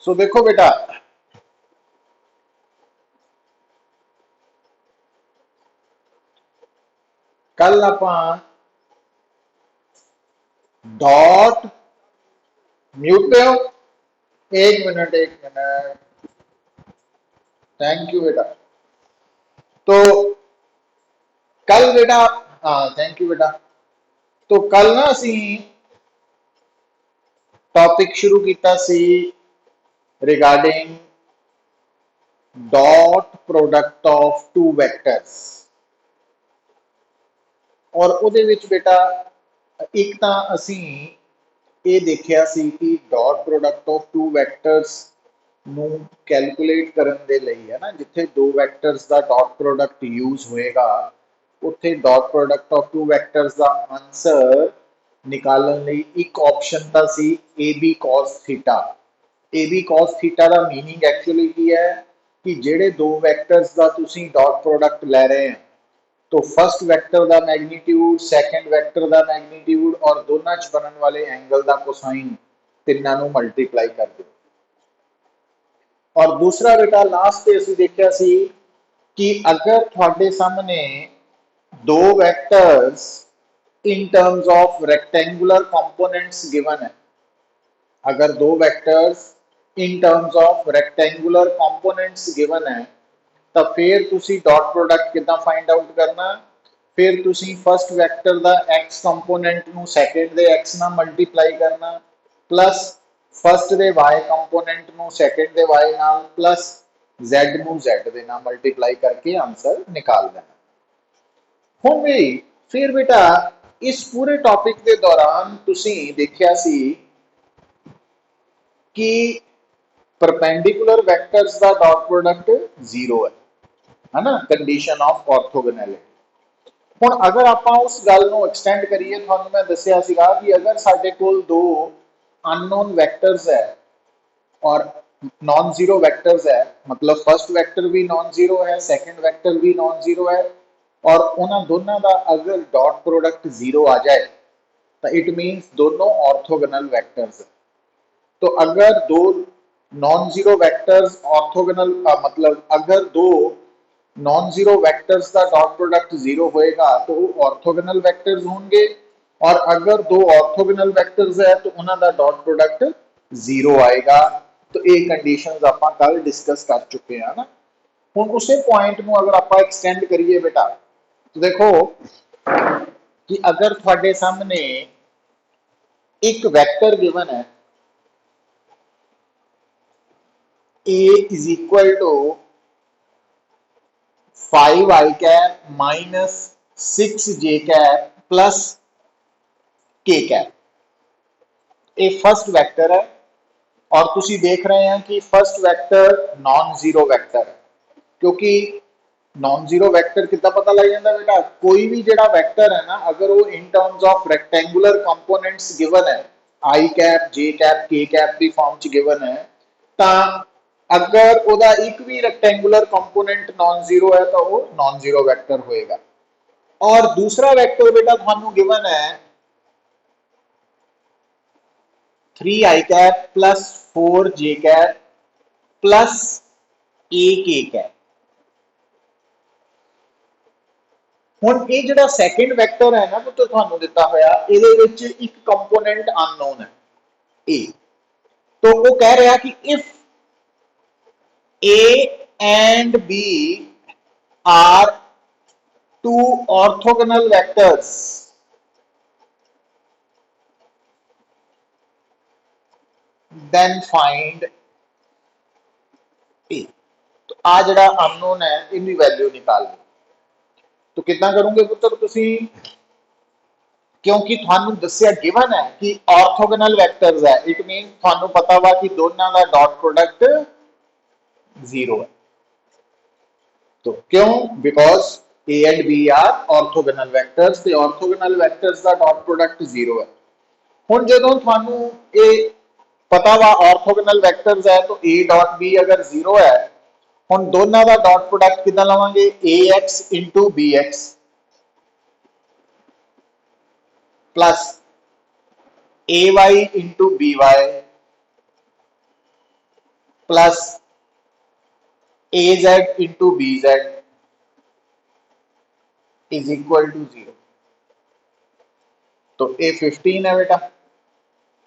सो देखो बेटा, कल ਆਪਾਂ डॉट म्यूट पे हो। एक मिनट थैंक यू बेटा। तो कल बेटा, हाँ थैंक यू बेटा। तो कल ना असी टॉपिक शुरू किया सी regarding dot product of two vectors. और ਉਹਦੇ ਵਿੱਚ बेटा एक ਤਾਂ ਅਸੀਂ ਇਹ ਦੇਖਿਆ ਸੀ ਕਿ dot product of two vectors ਨੂੰ ਕੈਲਕੂਲੇਟ ਕਰਨ ਦੇ ਲਈ ਹੈ ਨਾ, ਜਿੱਥੇ ਦੋ ਵੈਕਟਰਸ ਦਾ ਡਾਟ ਪ੍ਰੋਡਕਟ ਯੂਜ਼ ਹੋਏਗਾ ਉੱਥੇ dot product of two vectors ਦਾ ਆਨਸਰ ਨਿਕਾਲਣ ਲਈ ਇੱਕ ਆਪਸ਼ਨ ਤਾਂ ਸੀ AB cos theta. AB cos theta ਦਾ ਮੀਨਿੰਗ ਐਕਚੁਅਲੀ ਕੀ ਹੈ ਕਿ ਜਿਹੜੇ ਦੋ ਵੈਕਟਰਸ ਦਾ ਤੁਸੀਂ ਡਾਟ ਪ੍ਰੋਡਕਟ ਲੈ ਰਹੇ ਹੋ तो फर्स्ट वेक्टर का मैग्नीट्यूड, सैकेंड वेक्टर का मैग्नीट्यूड और दोनों च बनने वाले एंगल का कोसाइन तिनों मल्टीप्लाई कर दो। और दूसरा बेटा लास्ट पे असी देखा सी कि अगर थोड़े सामने दो vectors in terms of rectangular components given है, अगर दो vectors in terms of rectangular components given है तो फिर तुसी डॉट प्रोडक्ट कितना फाइंड आउट करना। फिर तुसी फर्स्ट वैक्टर का एक्स कंपोनेंट नू सैकेंड दे एक्स ना मल्टीप्लाई करना plus first they Y component नू सैकेंड दे वाई नाल प्लस जेड नू जेड दे नाल मल्टीप्लाई करके आंसर निकाल देना। हुण भी फिर बेटा इस पूरे टॉपिक के दौरान तुसी देखिया सी कि परपेंडिकुलर वैक्टर्स का डॉट प्रोडक्ट जीरो है ना, कंडीशन ऑफ ऑर्थोगोनैलिटी। हुण अगर आप उस गल नूं एक्सटेंड करिए, तुहानूं मैं दस्सिया सीगा कि अगर साडे कोल दो अननोन वैक्टर्स है और नॉन जीरो वैक्टर्स है, मतलब फर्स्ट वैक्टर भी नॉन जीरो है, सेकंड वैक्टर भी नॉन जीरो है और उन्हां दोनों का अगर डॉट प्रोडक्ट जीरो आ जाए तो इट मीन्स दोनों ऑर्थोगोनल वैक्टर्स है। तो अगर दो नॉन जीरो वैक्टर्स ऑर्थोगोनल, मतलब अगर दो नॉन जीरो वेक्टर्स का डॉट प्रोडक्ट जीरो होएगा तो वो ऑर्थोगोनल वेक्टर्स होंगे और अगर दो ऑर्थोगोनल वेक्टर्स है तो उनका डॉट प्रोडक्ट जीरो आएगा। तो ये कंडीशंस आप कल डिस्कस कर चुके हैं ना। हुण उसे पॉइंट को अगर आप एक्सटेंड करिए बेटा तो देखो कि अगर थोड़े सामने एक वेक्टर गिवन है A is equal to 5i cap minus 6j cap plus k cap, ये फर्स्ट वेक्टर है और तुसी देख रहे हैं कि first vector non zero vector है, क्योंकि नॉन जीरो वेक्टर कितना पता लग जाता है बेटा, कोई भी जेड़ा वेक्टर है ना अगर वो in terms of rectangular components given है, आई कैप जे कैप के कैप की फॉर्म च गिवन है, ता अगर ओदा एक भी रेक्टेंगुलर कंपोनेंट नॉन जीरो है तो वो नॉन जीरो वेक्टर होएगा। और दूसरा वेक्टर बेटा थानू गिवन है 3i cap plus 4j cap plus ak cap. हुण ये जिहड़ा सैकेंड वेक्टर है ना तो थानू दिता होया इहदे विच एक कंपोनेंट अननोन है ए, तो वो कह रहा कि if A and B are two orthogonal vectors then find A। तो आ जड़ा अननोन है इनकी वैल्यू निकाल लो। तो कितना करोगे पुत्र तुसी, क्योंकि थानू दस्सिया गिवन है कि ऑर्थोगोनल वेक्टर्स है, इट मीन थानू पता वा कि दोनों का डॉट प्रोडक्ट जीरो है। तो क्यों, because A and B are orthogonal vectors, ते ऑर्थोगोनल वेक्टर्स का डॉट प्रोडक्ट जीरो है। हुण जदों थानू ये पता वा ऑर्थोगोनल वेक्टर्स है तो A डॉट B अगर जीरो है, हुण दोनों का डॉट प्रोडक्ट कितना लवांगे AX into BX plus AY into BY plus AZ into BZ is equal to 0। तो ए 15 है बेटा,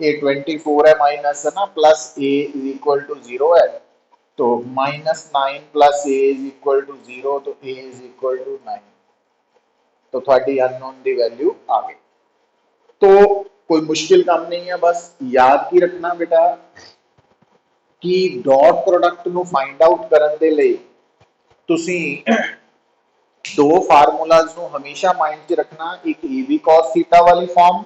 ए 24 है माइनस, है ना, plus A is equal to 0 है, तो -9 plus A is equal to 0, तो ए इज इक्वल टू 9। तो थोड़ी अननोन दी वैल्यू आ गई। तो कोई मुश्किल काम नहीं है, बस याद की रखना बेटा कि डॉट प्रोडक्ट ਨੂੰ फाइंड आउट ਕਰਨ ਦੇ ਲਈ ਤੁਸੀਂ दो फार्मूलाज ਨੂੰ हमेशा माइंड 'ਚ रखना, एक ए बी cos थीटा वाली फॉर्म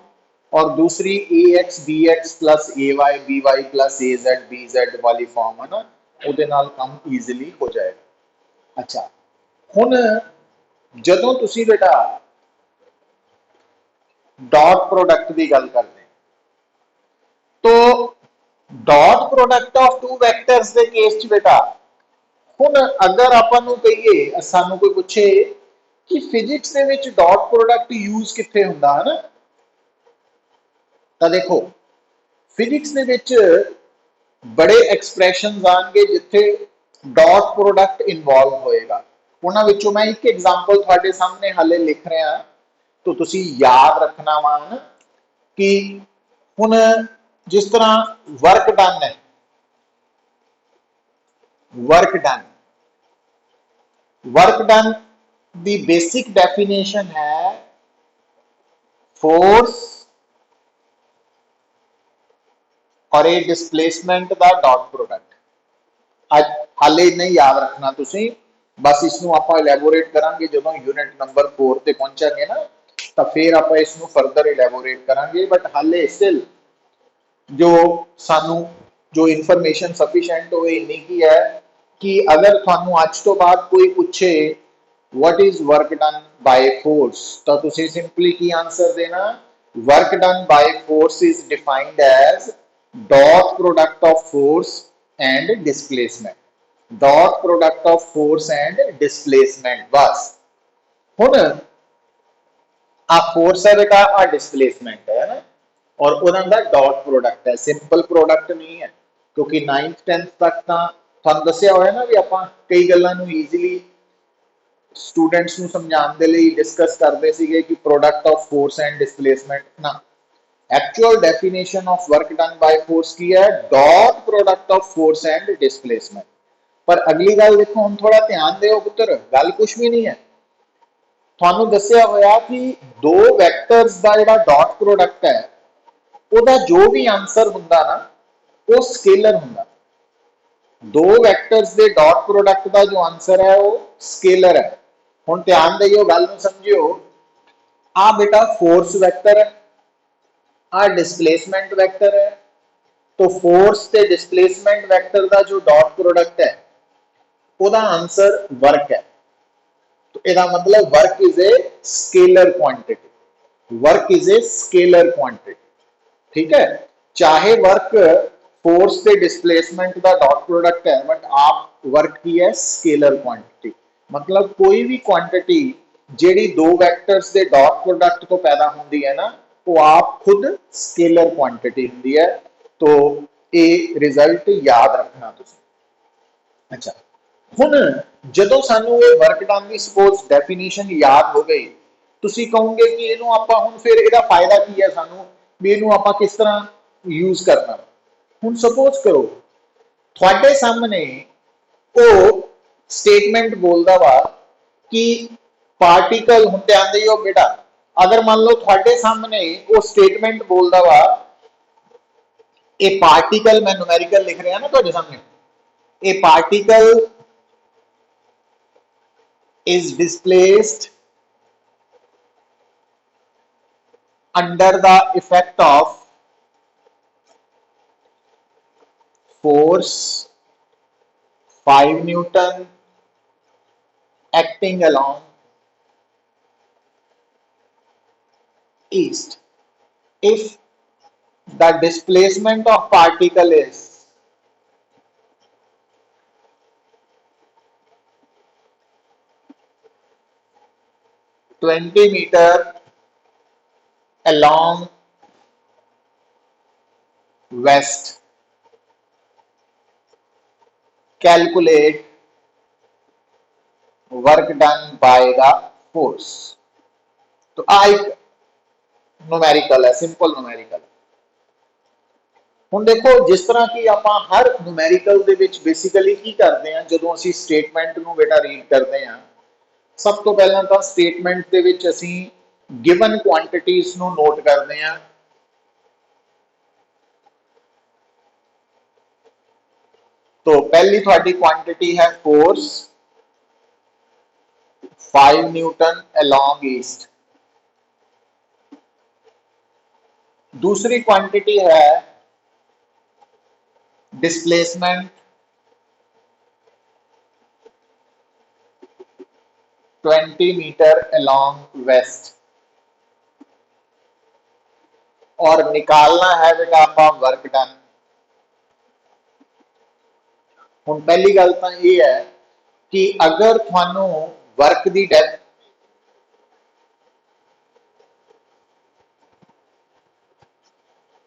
और दूसरी ए x B X plus A Y B Y plus A Z B Z वाली फॉर्म, है ना, ਉਹਦੇ ਨਾਲ ਕੰਮ ਈਜ਼ੀਲੀ ਹੋ ਜਾਏਗਾ। अच्छा, ਹੁਣ ਜਦੋਂ ਤੁਸੀਂ बेटा डॉट प्रोडक्ट की गल करते हैं तो dot product of two vectors के केस च बेटा हुण अगर आपां नूं कहिए, सानूं कोई पूछे कि फिजिक्स दे विच डॉट प्रोडक्ट यूज कित्थे हुंदा है ना, तो देखो फिजिक्स दे विच बड़े एक्सप्रैशनस आउणगे जिथे डॉट प्रोडक्ट इन्वॉल्व होएगा। उन्हां विचों मैं एक एग्जांपल तुहाडे सामने हाले लिख रहा, तो तुसी याद रखना वा ना कि हुण जिस तरह वर्क डन है, work done the basic definition है फोर्स और ए डिस्प्लेसमेंट का डॉट प्रोडक्ट। हाले नहीं याद रखना तुसी, बस इसनों आपां इलैबोरेट करांगे जदों यूनिट नंबर 4 ते पहुंचांगे ना, तो फिर आपां इसनों फर्दर इलैबोरेट करांगे। बट हाले स्टिल जो सानू जो इनफॉर्मेशन सफिशिएंट हो इन्नी की है कि अगर थानू आज तो बाद कोई पूछे what is work done by force, तो तुसी सिंपली की आंसर देना, work done by force is defined as dot product of force and displacement, dot product of force and displacement. बस हुण आ फोर्स है बेटा, आ डिस्प्लेसमेंट है ना, और उन्होंने डॉट प्रोडक्ट है, सिंपल प्रोडक्ट नहीं है, क्योंकि 9th 10th तक तो तुहानू दस्सिया होया ना भी आपां कई गल्लां नू ईजीली स्टूडेंट्स नू समझाउण दे लई डिस्कस करदे सीगे कि product of force and displacement ना, actual definition of work done by force की है dot product of force and displacement. पर अगली गल देखो, हुण थोड़ा ध्यान दिओ पुत्तर, गल कुछ भी नहीं है, ਤੁਹਾਨੂੰ ਦੱਸਿਆ ਹੋਇਆ कि दो वैक्टर्स का ਜਿਹੜਾ डॉट प्रोडक्ट है ਉਹਦਾ जो भी आंसर ਹੁੰਦਾ ना वो स्केलर ਹੁੰਦਾ। दो वैक्टर्स के डॉट प्रोडक्ट का जो आंसर है वो स्केलर है। ਹੁਣ ध्यान दिओ, गल ਨੂੰ समझिओ, आ बेटा फोर्स वैक्टर है, आ डिस्प्लेसमेंट वैक्टर है, तो फोर्स ते डिस्प्लेसमेंट वैक्टर का जो डॉट प्रोडक्ट है ਉਹਦਾ आंसर वर्क है। तो इसका मतलब work is a scalar quantity, work is a scalar quantity, ठीक है। चाहे वर्क फोर्स से डिस्प्लेसमेंट का डॉट प्रोडक्ट है, बट आप वर्क की है स्केलर क्वांटिटी, मतलब कोई भी क्वांटिटी जेडी दो वैक्टर्स के डॉट प्रोडक्ट तो पैदा होती है ना, वो आप खुद स्केलर क्वांटिटी होती है। तो ये रिजल्ट याद रखना तुसी। अच्छा, हुण जदों सानू ये वर्क डन की सपोज डेफिनेशन याद हो गई, तुसी कहोगे कि इहनूं आपां हुण फिर इहदा फायदा की है सानू भी इहनूं आपां किस तरह यूज करना। हुण सपोज करो तुहाडे सामने वो स्टेटमेंट बोलदा वा कि पार्टिकल, हुण ध्यान दिओ बेटा, अगर मान लो तुहाडे सामने वो स्टेटमेंट बोलदा वा, ए पार्टिकल, मैं न्यूमेरिकल लिख रहा ना तुहाडे सामने, ए particle is displaced under the effect of force 5 Newton acting along east. If the displacement of particle is 20 meter along west, calculate work done by the force। तो आ एक न्यूमेरिकल है, सिंपल न्यूमेरिकल। ਹੁਣ ਦੇਖੋ ਜਿਸ ਤਰ੍ਹਾਂ ਕਿ ਆਪਾਂ ਹਰ ਨੂਮੈਰੀਕਲ ਦੇ ਵਿੱਚ ਬੇਸਿਕਲੀ ਕੀ ਕਰਦੇ ਆ, ਜਦੋਂ ਅਸੀਂ ਸਟੇਟਮੈਂਟ ਨੂੰ ਬੇਟਾ ਰੀਡ ਕਰਦੇ ਆ, ਸਭ ਤੋਂ ਪਹਿਲਾਂ ਤਾਂ ਸਟੇਟਮੈਂਟ ਦੇ ਵਿੱਚ ਅਸੀਂ ਗਿਵਨ ਕੁਆਂਟੀਟੀਜ਼ ਨੂੰ ਨੋਟ ਕਰਦੇ ਆ। तो पहली थोड़ी क्वांटिटी है फोर्स 5 न्यूटन अलोंग ईस्ट। दूसरी क्वांटिटी है डिस्प्लेसमेंट 20 मीटर अलोंग वेस्ट। और निकालना है बेटा आपका वर्क डन। ਹੁਣ पहली गल तो यह है कि अगर थानू वर्क की डेप्थ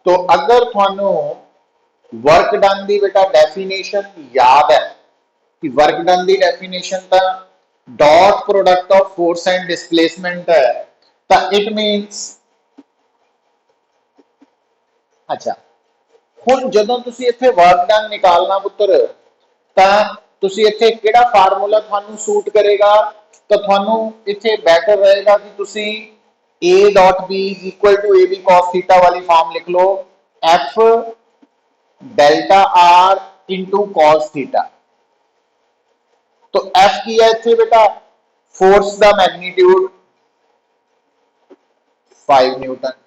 तो अगर थानू वर्क डन की बेटा डेफिनेशन याद है कि वर्क डन की डेफिनेशन तो dot product of force and displacement है, तो इट मीन्स अच्छा हुण जदों तुसीं इत्थे वर्क डन निकालना पुत्र ਤਾਂ ਤੁਸੀਂ ਇੱਥੇ ਕਿਹੜਾ ਫਾਰਮੂਲਾ ਤੁਹਾਨੂੰ ਸੂਟ ਕਰੇਗਾ, ਤਾਂ ਤੁਹਾਨੂੰ ਇੱਥੇ ਬੈਟਰ ਰਹੇਗਾ ਕਿ ਤੁਸੀਂ a dot b = ab cos θ ਵਾਲੀ ਫਾਰਮ ਲਿਖ ਲਓ, f delta r into cos θ। तो f की है इत्थे बेटा फोर्स का magnitude 5 Newton,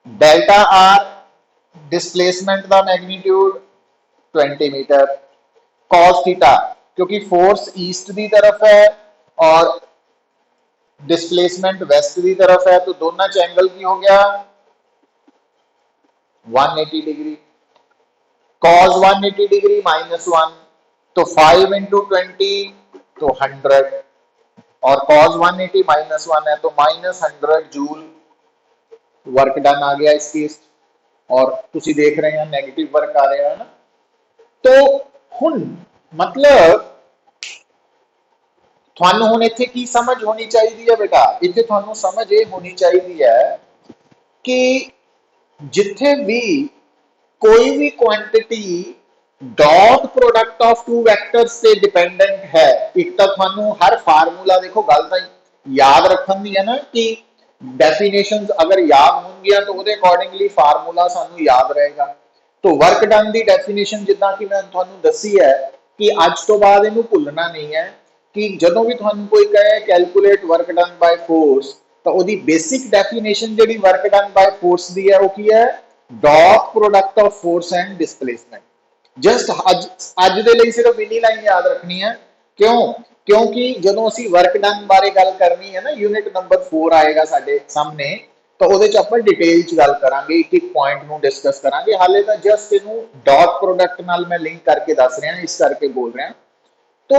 delta r displacement का मैग्नीट्यूड 20 मीटर, cos थीटा क्योंकि फोर्स ईस्ट की तरफ है और डिस्प्लेसमेंट वेस्ट की तरफ है, तो दोनों च एंगल की हो गया 180 डिग्री। cos 180 डिग्री -1, तो 5 × 20 तो 100, और cos 180 -1 है तो -100 जूल वर्क डन आ गया इस केस। और तुसी देख रहे हैं नेगेटिव वर्क आ रहा है ना। तो हुन मतलब थानू हुन इत्थे की समझ होनी चाहिए है बेटा, इत्थे थानू समझ ये होनी चाहिए है कि जिथे भी कोई भी quantity dot product of two vectors से डिपेंडेंट है, एक तो थानू हर फार्मूला देखो गल तो याद रखन दी है ना कि डेफिनेशंस अगर याद होंगी तो उसके अकॉर्डिंगली फार्मूला सानू याद रहेगा। तो वर्क डन की डेफिनेशन जिदा कि मैं थानू दसी है कि अज तो बाद इनू भुलना नहीं है कि जदों भी थानू कोई कहे calculate work done by force, तो उसकी बेसिक डेफिनेशन जी वर्क डन बाय फोर्स की है वो की है dot product of force and displacement. Just अज दे लई सिर्फ इन्नी लाइन याद रखनी है। क्यों? क्योंकि जदों असीं वर्क डन बारे गल करनी है ना, यूनिट नंबर 4 आएगा साडे सामने, तो उहदे च आपां डिटेल च गल करांगे, एक एक पॉइंट नूं डिस्कस करांगे। हाले तां जस्ट इनू डॉट प्रोडक्ट नाल मैं लिंक करके दस रहा, इस करके बोल रहा। तो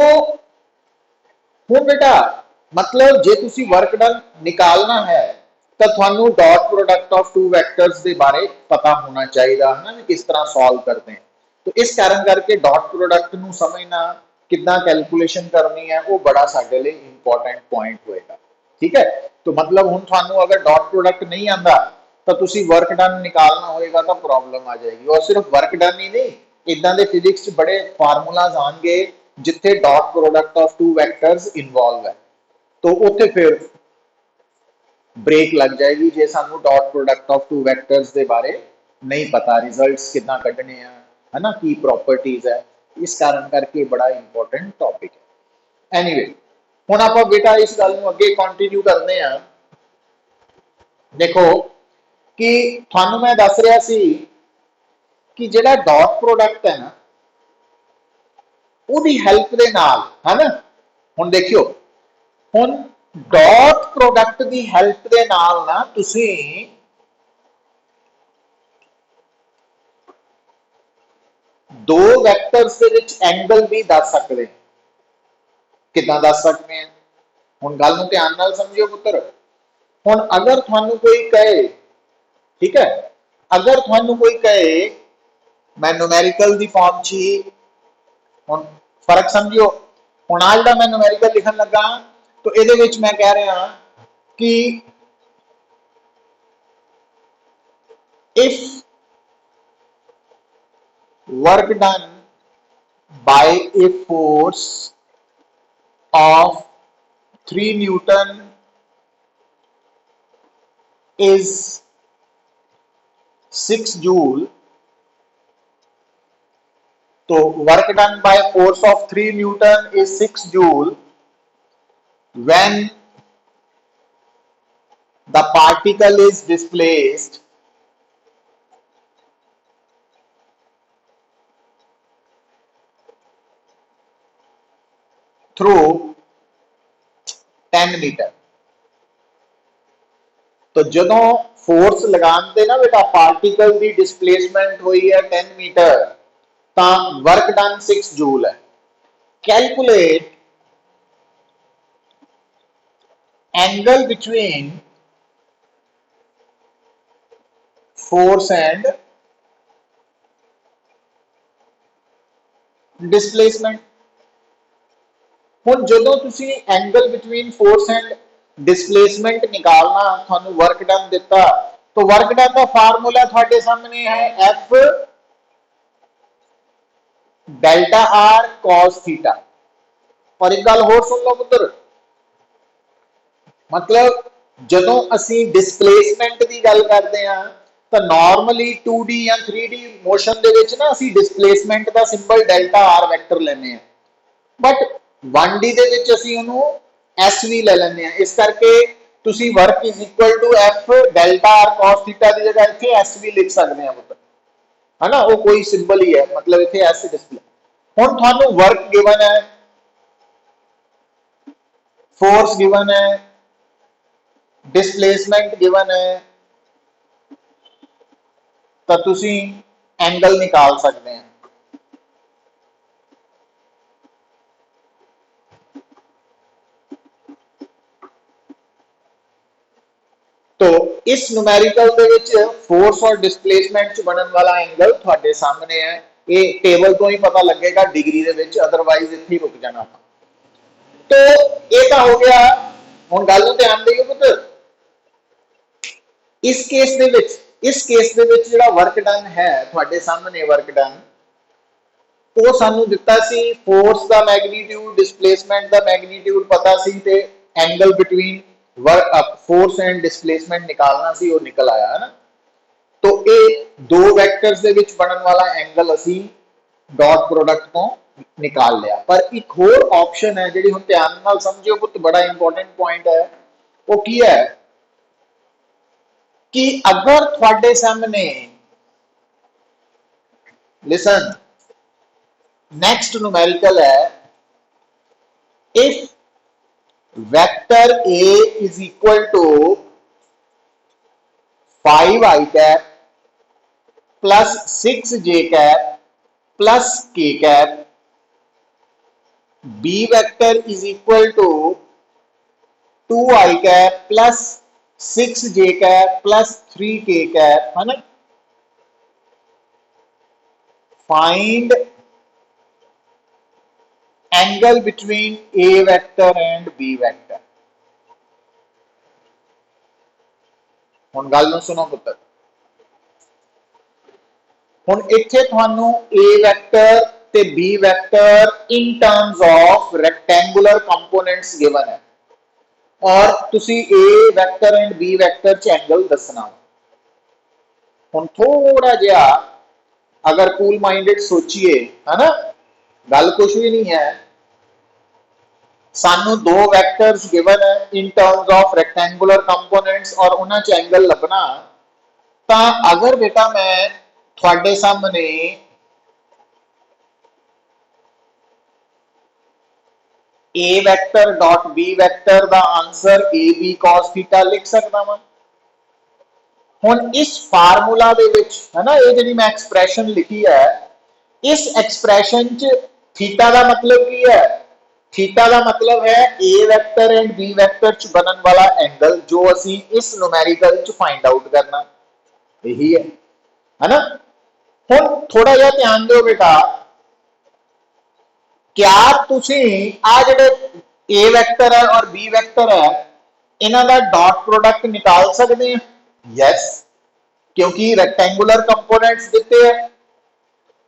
हुण बेटा मतलब जे तुसीं वर्क डन निकालना है तो थानू dot product of two vectors के बारे पता होना चाहिए है ना, किस तरह सॉल्व करते हैं। तो इस कारण करके डॉट प्रोडक्ट नूं समझना, कितना कैलकुलेशन करनी है, वो बड़ा साडे लई इंपॉर्टेंट पॉइंट होएगा। ठीक है, तो मतलब हुण थानू अगर डॉट प्रोडक्ट नहीं आंदा तो तुसीं वर्क डन निकालना होएगा तो प्रॉब्लम आ जाएगी। और सिर्फ वर्क डन ही नहीं, इदां दे फिजिक्स च बड़े फार्मूलाज आएंगे जिथे dot product of two vectors involve है, तो उत्थे फिर ब्रेक लग जाएगी जे सानू dot product of two vectors के बारे नहीं पता, रिजल्ट्स कितना कढ़ने है ना, की प्रॉपर्टीज है। इस कारण करके बड़ा इंपॉर्टेंट टॉपिक है। एनीवे हुण आपां बेटा इस गल नूं अगे कंटिन्यू करते हैं। देखो कि थानू मैं दस रहा सी कि जिहड़ा डॉट प्रोडक्ट है ना, उहदी हेल्प दे नाल है ना, हुण देखियो हुण डॉट प्रोडक्ट की हेल्प दे नाल ना तुसीं दो वैक्टर्स के विच एंगल भी दस सकते हैं। किदां दस सकते हैं? हुण गल नूं ध्यान नाल समझियो पुत्र। हुण अगर थानू कोई कहे, ठीक है, अगर थानू कोई कहे मैं न्यूमेरिकल दी फॉर्म च ਹੁਣ फर्क समझियो। ਹੁਣ आ जो मैं न्यूमेरिकल लिखन लगा तो ये मैं कह रहा कि if work done by a force of 3 Newton is 6 joule, तो work done by force of 3 Newton is 6 joule when the particle is displaced through 10 metre. तो ਜਦੋਂ फोर्स लगाते ना बेटा पार्टिकल की डिस्प्लेसमेंट हुई है 10 मीटर तो वर्क डन 6 जूल है। Calculate angle between force and displacement. हुण जदों तुसीं angle between force and displacement निकालना थानू वर्क डन दिता तो वर्क डन का फार्मूला थोड़े सामने है F delta R cos theta. और एक गल होर सुन लो पुत्र, मतलब जदों असी डिस्प्लेसमेंट की गल करते हैं तो नॉर्मली 2D या 3D मोशन दे विच ना असी डिस्प्लेसमेंट का सिंबल डेल्टा आर वैक्टर लेने हैं, बट 1D दे विच असी उहनू SV ले लेने हैं। इस करके तुसी work is equal to F delta R cos theta की जगह इत्थे SV लिख सकते हैं पुत्र, है ना, वो कोई सिंबल ही है, मतलब इत्थे एस डिस्प्ले। हुण थानू वर्क गिवन है, फोर्स गिवन है, डिस्प्लेसमेंट गिवन है, तो तुसी एंगल निकाल सकते हैं। तो इस न्यूमेरिकल दे विच फोर्स और डिस्प्लेसमेंट च बनन वाला एंगल थोड़े सामने है। ये टेबल तो ही पता लगेगा डिग्री दे विच, अदरवाइज इत्थे ही रुक जाना। तो ये तो हो गया। हुण गल नूं ध्यान दिओ पुत्र, इस केस दे विच जिहड़ा वर्क डन है थोड़े सामने वर्क डन वो सानू दिता सी फोर्स का मैग्नीट्यूड डिस्प्लेसमेंट का मैग्नीट्यूड पता सी ते angle between work force and displacement निकालना सी, वो निकल आया है ना। तो ये दो वैक्टर्स दे विच बनन वाला एंगल असी डॉट प्रोडक्ट तो निकाल लिया। पर एक होर ऑप्शन है जिहड़ी हुण ध्यान नाल समझियो पुत, बड़ा इंपॉर्टेंट पॉइंट है। वो की है कि अगर थोड़े सामने लिसन नेक्स्ट न्यूमेरिकल है, if vector A is equal to 5i cap plus 6j cap plus k cap, B vector is equal to 2i cap plus 6j cap plus 3k cap, है ना। Find angle between A vector and B vector। हुण गल नूं सुनो पुत्र, हुण इत्थे तुहानू A vector ते B vector in terms of rectangular components given है और तुसी A vector and B vector च एंगल दसना। हुण थोड़ा जिहा अगर कूल माइंडेड सोचिए, है ना, गल कुछ भी नहीं है। सानू दो वेक्टर्स गिवन है in terms of rectangular components और उन्हां च एंगल लभना। ता अगर बेटा मैं थोड़े सामने A vector dot B vector दा आंसर AB cos थीटा लिख सकदा वां। हुण इस फार्मूला दे विच, है ना, ये जिहड़ी मैं एक्सप्रैशन लिखी है, इस एक्सप्रैशन च थीटा का मतलब की है, थीटा का मतलब है A vector and B vector च बनन वाला एंगल जो असी इस न्यूमेरिकल च फाइंड आउट करना, यही है ना। हुण थोड़ा जिहा ध्यान दो बेटा, क्या तुसी आ जेडे ए वैक्टर है और बी वैक्टर है इन्हां दा डॉट प्रोडक्ट निकाल सकते हैं? यस, क्योंकि रेक्टेंगुलर कंपोनेंट्स दिते हैं।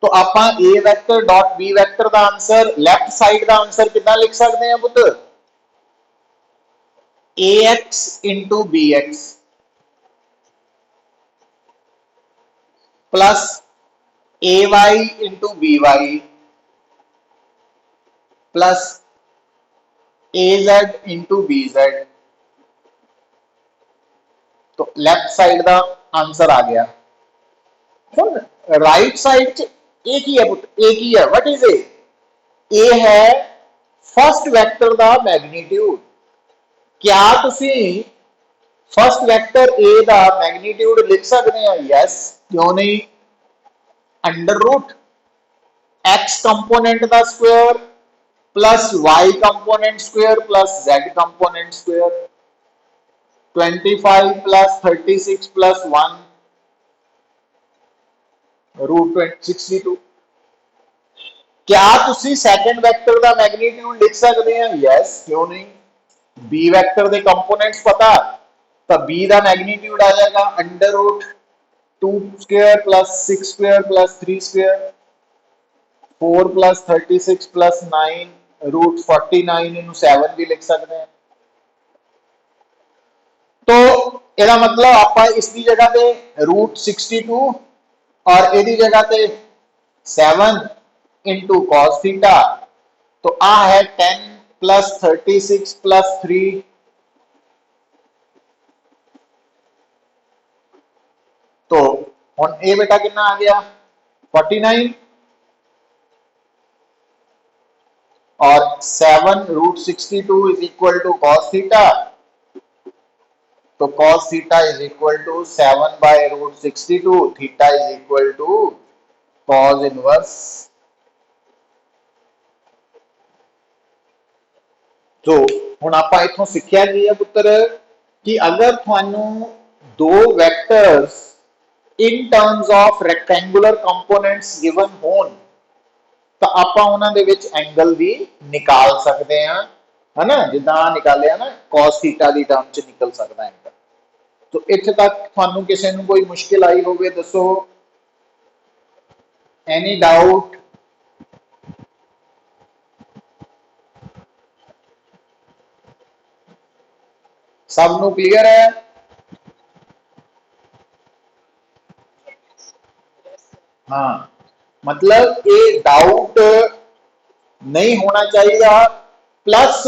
तो आप A vector dot B vector का आंसर लैफ्ट साइड का आंसर कितना लिख सकते हैं पुत्र? A X into B X plus A Y into B Y plus A Z into B Z. तो लेफ्ट साइड का आंसर आ गया। ਹੁਣ राइट साइड च एक ही है पुत्र, एक ही है। व्हाट इज ए है फर्स्ट वैक्टर का मैग्नीट्यूड। क्या तुसी फर्स्ट वैक्टर ए का मैग्नीट्यूड लिख सकते हैं? यस, क्यों नहीं? अंडर रूट एक्स कंपोनेंट का square plus Y component square plus Z component square 25 plus 36 plus 1 root 62। क्या तुसी सेकंड वेक्टर का मैग्नीट्यूड लिख सकते हैं? यस, क्यों नहीं? बी वेक्टर के कंपोनेंट्स पता, तो बी का मैग्नीट्यूड आ जाएगा under root 2 square plus 6 square plus 3 square 4 plus 36 plus 9 root 49 इनू 7 भी लिख सकते हैं। तो ਇਹਦਾ मतलब ਆਪਾਂ इसकी जगह पे रूट 62 और ਇਹਦੀ जगह पे 7 इंटू कॉस थीटा। तो आ है 10 प्लस 36 प्लस 3। तो ਹੁਣ ਇਹ बेटा कितना आ गया 49 और 7 root 62 is equal to cos theta. तो cos theta is equal to 7 by root 62, theta is equal to cos inverse। तो ਹੁਣ ਆਪਾਂ ਇਥੋਂ ਸਿੱਖਿਆ ਕੀ ਹੈ ਪੁੱਤਰ ਕਿ ਅਗਰ ਤੁਹਾਨੂੰ ਦੋ vectors in terms of rectangular components given ਹੋਣ ਤਾਂ ਆਪਾਂ ਉਹਨਾਂ ਦੇ ਵਿੱਚ ਐਂਗਲ ਵੀ ਨਿਕਾਲ ਸਕਦੇ ਹਾਂ, ਹੈ ਨਾ? ਜਿੱਦਾਂ ਨਿਕਾਲਿਆ ਨਾ cos theta ਦੀ ਟਰਮ ਚ ਨਿਕਲ ਸਕਦਾ ਹੈ। तो इत्थे तक थानू किसी नू कोई मुश्किल आई होवे दसो? Any doubt? सब नू क्लियर है? हाँ, मतलब ये डाउट नहीं होना चाहिए। प्लस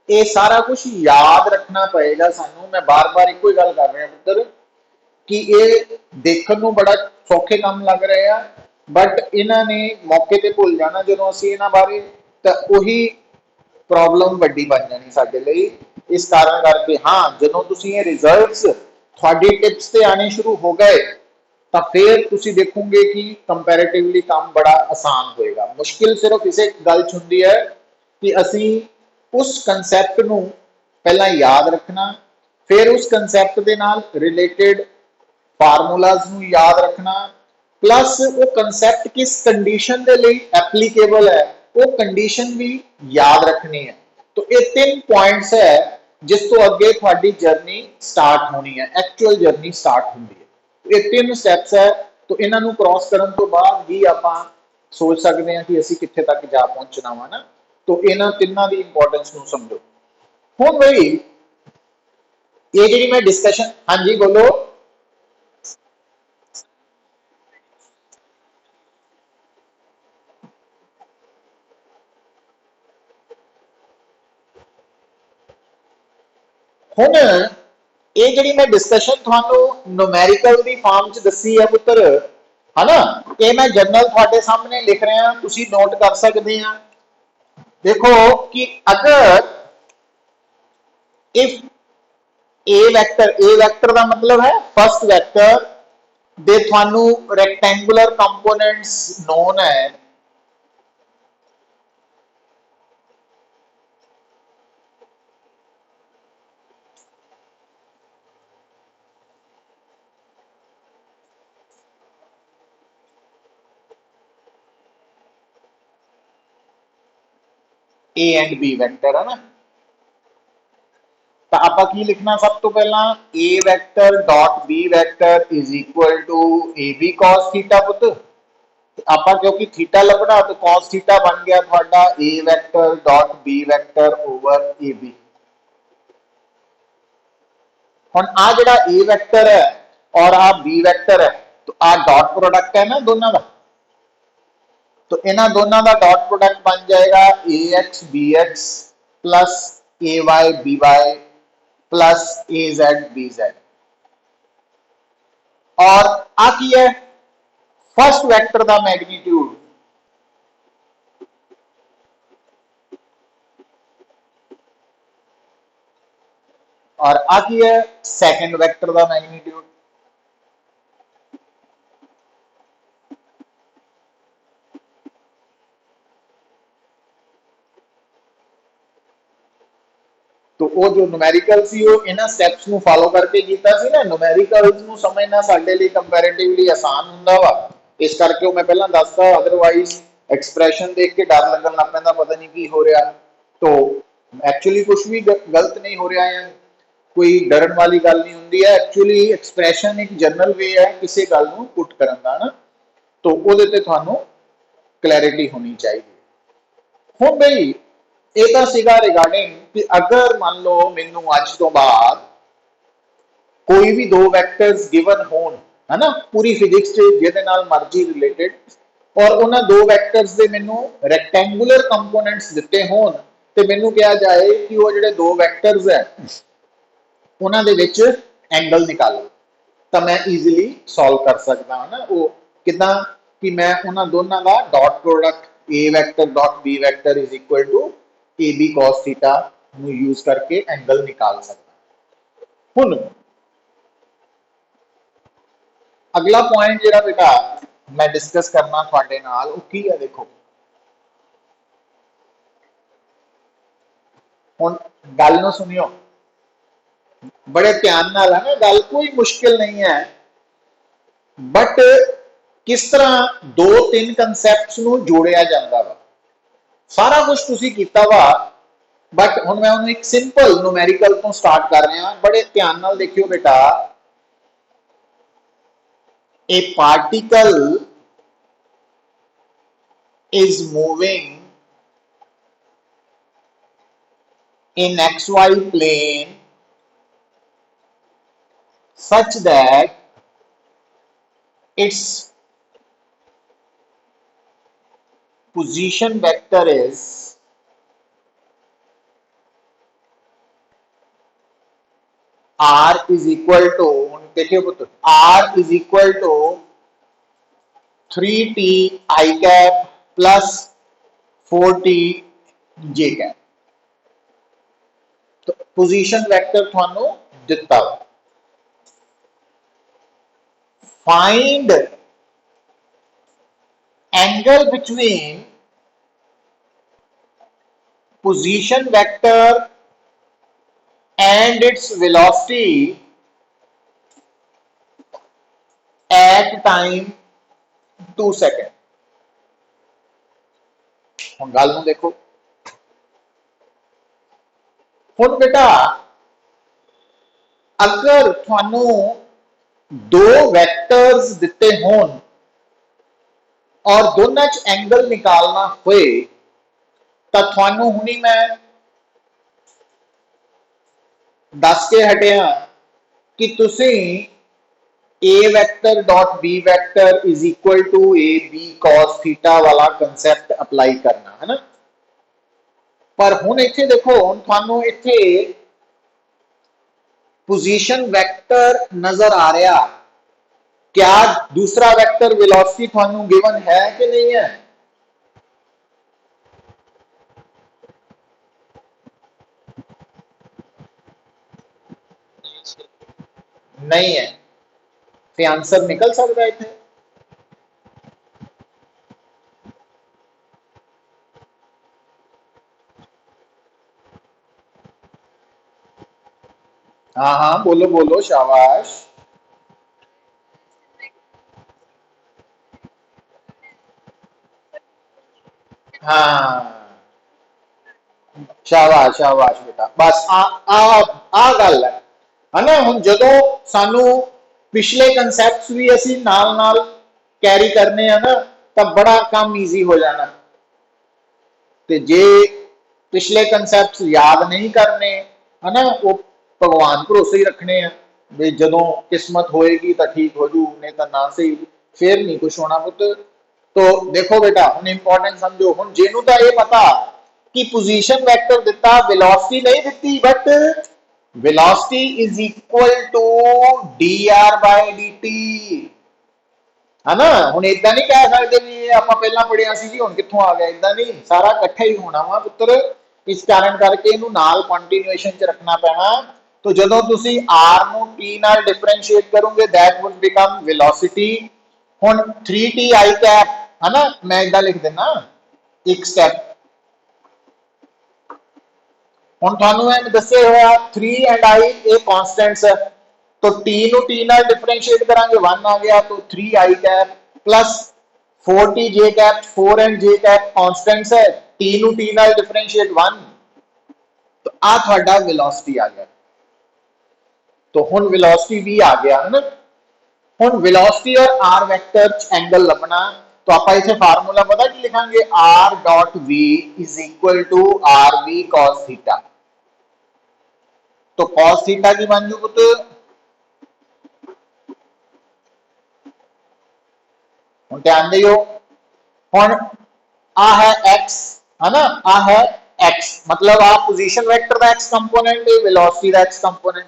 ये सारा कुछ याद रखना पड़ेगा सानू। मैं बार बार एको ही गल कर रहा पुत्र कि ये देखने को बड़ा सौखे काम लग रहे हैं, बट इन्होंने मौके पर भुल जाना जो असी इन्हों बारे, तो उही प्रॉब्लम वड्डी बन जानी साडे लई। इस कारण करके हाँ, जो तुसीं ये रिजल्ट्स थोड़ी टिप्स से आने शुरू हो गए तो फिर तुसीं देखोगे कि कंपैरेटिवली काम बड़ा आसान होएगा। मुश्किल सिर्फ इसे गल च हुंदी है कि असी उस कंसैप्ट नू पहला याद रखना, फिर उस कंसैप्ट के नाल रिलेटेड फार्मूलाज नू याद रखना, प्लस वो कंसैप्ट किस कंडीशन के लिए एप्लीकेबल है वो कंडीशन भी याद रखनी है। तो ये 3 पॉइंट्स है जिस तो अगे थोड़ी जर्नी स्टार्ट होनी है, एक्चुअल जर्नी स्टार्ट होती है। ये 3 स्टैप्स है। तो इन्हों क्रॉस करने तो बाद ही आप सोच सकते हैं कि असी कित्थे तक जा पहुंचना वा ना। तो इन्हों तिना की इंपॉर्टेंस नू समझो। हुण बई ये जी मैं डिस्कशन, हाँ जी बोलो। हुण ये जी मैं डिस्कशन थानू न्यूमेरिकल की फॉर्म च दसी है पुत्र, है ना? ये मैं जर्नल थोड़े सामने लिख रहा, तुसी नोट कर सकते हैं। देखो कि अगर इफ ए वैक्टर का मतलब है फर्स्ट वैक्टर दे थानू रेक्टेंगुलर कंपोनेंट्स नोन है, ए एंड बी वैक्टर है ना। तो ਆਪਾਂ ਕੀ ਲਿਖਣਾ ਸਭ ਤੋਂ ਪਹਿਲਾਂ a vector dot b vector is equal to ab cos theta ਪੁੱਤ। ਤੇ ਆਪਾਂ ਕਿਉਂਕਿ ਥੀਟਾ ਲੱਭਣਾ ਤਾਂ cos ਥੀਟਾ ਬਣ ਗਿਆ ਤੁਹਾਡਾ a vector dot b vector over ab। ਹੁਣ ਆ ਜਿਹੜਾ a ਵੈਕਟਰ ਹੈ और आ b ਵੈਕਟਰ है तो आ डॉट प्रोडक्ट है ना दोनों का। तो इन्हों दोनों का डॉट प्रोडक्ट बन जाएगा ए x B X plus A Y B Y plus A Z B Z. और आ की है फर्स्ट वैक्टर का मैग्नीट्यूड और आ की है सेकंड वैक्टर का मैग्नीट्यूड। तो वो जो न्यूमेरिकल सी वो इन्हां स्टेप्स ਨੂੰ फॉलो करके कीता सी ना। न्यूमेरिकल्स ਨੂੰ समझना ਸਾਡੇ ਲਈ कंपैरेटिवली आसान ਹੁੰਦਾ ਵਾ इस करके मैं पहला दसदा अदरवाइज एक्सप्रैशन देख के डर लगन लग पैंदा पता नहीं की हो रहा। तो एक्चुअली कुछ भी गलत नहीं हो रहा है कोई डरन वाली गल नहीं होंगी है। एक्चुअली एक्सप्रैशन एक जनरल वे है किसी गल ਨੂੰ पुट करन दा ना। तो ਉਹਦੇ ਤੇ ਤੁਹਾਨੂੰ क्लैरिटी होनी चाहिए। ਹੁਣ ਬਈ ਇਹ ਤਾਂ ਸੀਗਾ ਰਿਗਾਰਡਿੰਗ ਕਿ ਅਗਰ ਮੰਨ ਲਓ ਮੈਨੂੰ ਅੱਜ ਤੋਂ ਬਾਅਦ ਕੋਈ ਵੀ ਦੋ ਵੈਕਟਰਸ ਗਿਵਨ ਹੋਣ है ना पूरी फिजिक्स से ਜਿਹਦੇ ਨਾਲ ਮਰਜ਼ੀ ਰਿਲੇਟਡ और ਉਹਨਾਂ ਦੋ ਵੈਕਟਰਸ ਦੇ ਮੈਨੂੰ ਰੈਕਟੈਂਗੂਲਰ ਕੰਪੋਨੈਂਟਸ ਦਿੱਤੇ ਹੋਣ ਤੇ ਮੈਨੂੰ ਕਿਹਾ ਜਾਏ ਕਿ ਉਹ ਜਿਹੜੇ ਦੋ ਵੈਕਟਰਸ ਹੈ ਉਹਨਾਂ ਦੇ ਵਿੱਚ ਐਂਗਲ ਨਿਕਾਲੋ ਤਾਂ ਮੈਂ ਈਜ਼ੀਲੀ ਸੋਲਵ ਕਰ ਸਕਦਾ ਹਾਂ ਨਾ। ਉਹ ਕਿਦਾਂ ਕਿ ਮੈਂ ਉਹਨਾਂ ਦੋਨਾਂ ਦਾ dot product a vector dot b vector is equal to ab cos theta ਨੂੰ ਯੂਜ਼ ਕਰਕੇ ਐਂਗਲ ਨਿਕਾਲ ਸਕਦਾ। ਹੁਣ अगला पॉइंट जो बेटा मैं डिस्कस करना थोड़े नाल की है देखो हुण गल नूं सुनियो बड़े ध्यान नाल है ना। गल कोई मुश्किल नहीं है बट किस तरह दो तीन कंसैप्ट्स नूं जोड़िया जाता वा सारा कुछ तुसीं कीता वा बट हुण मैं उन्हें एक सिंपल न्यूमेरिकल तो स्टार्ट कर रहा। बड़े ध्यान नाल देखियो बेटा a particle is moving in xy plane such that its position vector is r is equal to देखिए पुत्र r is equal to 3t I cap plus 4t j cap। तो पोजीशन वेक्टर थानू दिता find angle between position vector and its velocity at time 2 second. हुण गल नूं देखो हुण बेटा अगर थानू दो वैक्टर्स दिते होन और दोनों च एंगल निकालना होए तो थानू हुणी मैं दस के हटिया कि तुसीं a vector dot b vector is equal to A B cos theta वाला कंसैप्ट अप्लाई करना है ना। पर हुण इत्थे देखो हुण थानू इत्थे पोजीशन वेक्टर नजर आ रहा क्या दूसरा वेक्टर वेलोसिटी थानू गिवन है कि नहीं है। नहीं है तो आंसर निकल सकता है इत्थे। हाँ हाँ बोलो बोलो शाबाश। हाँ शाबाश शाबाश बेटा, बस आ गल है ना। हुण जदों सानू पिछले कंसैप्ट्स भी असी नाल नाल कैरी करने हैं ना, तो बड़ा काम ईजी हो जाना। ते जे पिछले कंसैप्ट्स याद नहीं करने है ना, वो भगवान भरोसे ही रखने हैं भी जदों किस्मत होएगी तो ठीक हो जू, नहीं तो ना सही, फिर नहीं कुछ होना पुत। तो देखो बेटा हम इंपॉर्टेंट समझो, हम जेनू तो ये पता कि पोजीशन वेक्टर दिता, वेलोसिटी नहीं दिती, but velocity is equal to D R by D T, है ना। हम इदा नहीं कह सकते भी ये आप पहला पढ़िया सी जी हुण कित्थों आ गया, इदा नहीं, सारा इकट्ठा ही होना वा पुत्र। इस कारण करके इनू नाल कंटीन्यूएशन च रखना पैना। तो जदों तुसी आर नू टी नाल डिफरेंशिएट करोगे दैट वुड बिकम वेलोसिटी। हुण 3t आई कैप है ना, मैं इदा लिख देना एक स्टेप। हुण तुहानू मैं दस्से होया 3 एंड आई ये कांस्टेंट्स है, तो टी नू टी नाल डिफरेंशिएट करांगे 1 आ गया, तो 3 I cap plus 4t J cap, 4 and J cap constants है, टी नू टी नाल डिफरेंशिएट 1, तो आ थोड़ा वेलोसिटी आ गया। तो हुण वेलोसिटी v आ गया है ना। हुण वेलोसिटी और आर वेक्टर एंगल लभना, तो आप इसे फार्मूला पता कि लिखांगे, R dot V is equal to R V cos theta. तो कॉस थीटा की बन जू पुत, हुण ध्यान दियो, हुण आ है x है ना, आ है x, मतलब आ पोजीशन वेक्टर का x कंपोनेंट है, वेलोसिटी का x कंपोनेंट।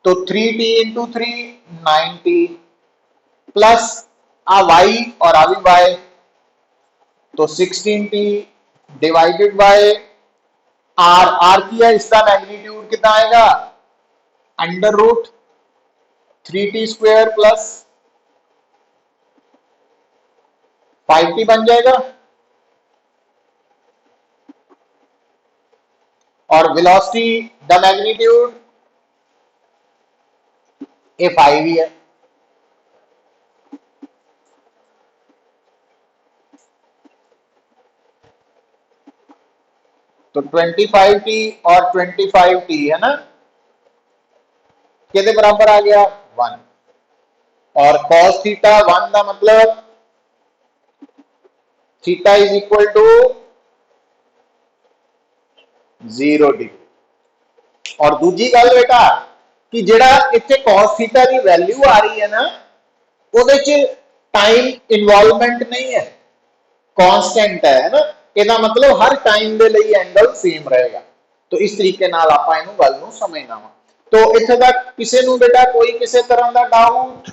तो 3t इंटू 3 9t प्लस आ y और आ भी y, तो 16t डिवाइडेड बाय r की है, इसका मैग्नीट्यूड कितना आएगा, under root 3t square plus 5t बन जाएगा। और वेलोसिटी द मैग्नीट्यूड ये 5 ही है। तो 25t और 25t है ना, कितने बराबर आ गया 1। और cos थीटा 1 का मतलब theta is equal to 0 degree. और दूजी गल बेटा कि जेड़ा इत्थे cos थीटा की वैल्यू आ रही है ना, ਉਹਦੇ ਚ टाइम इन्वॉल्वमेंट नहीं है, कांस्टेंट है ना, ਇਹਦਾ मतलब हर टाइम ਦੇ ਲਈ एंगल सेम रहेगा। तो इस तरीके नाल ਆਪਾਂ ਇਹਨੂੰ ਗੱਲ ਨੂੰ ਸਮਝਣਾ ਵਾ। तो इत्थे तक किसी ਨੂੰ बेटा कोई किसी तरह का डाउट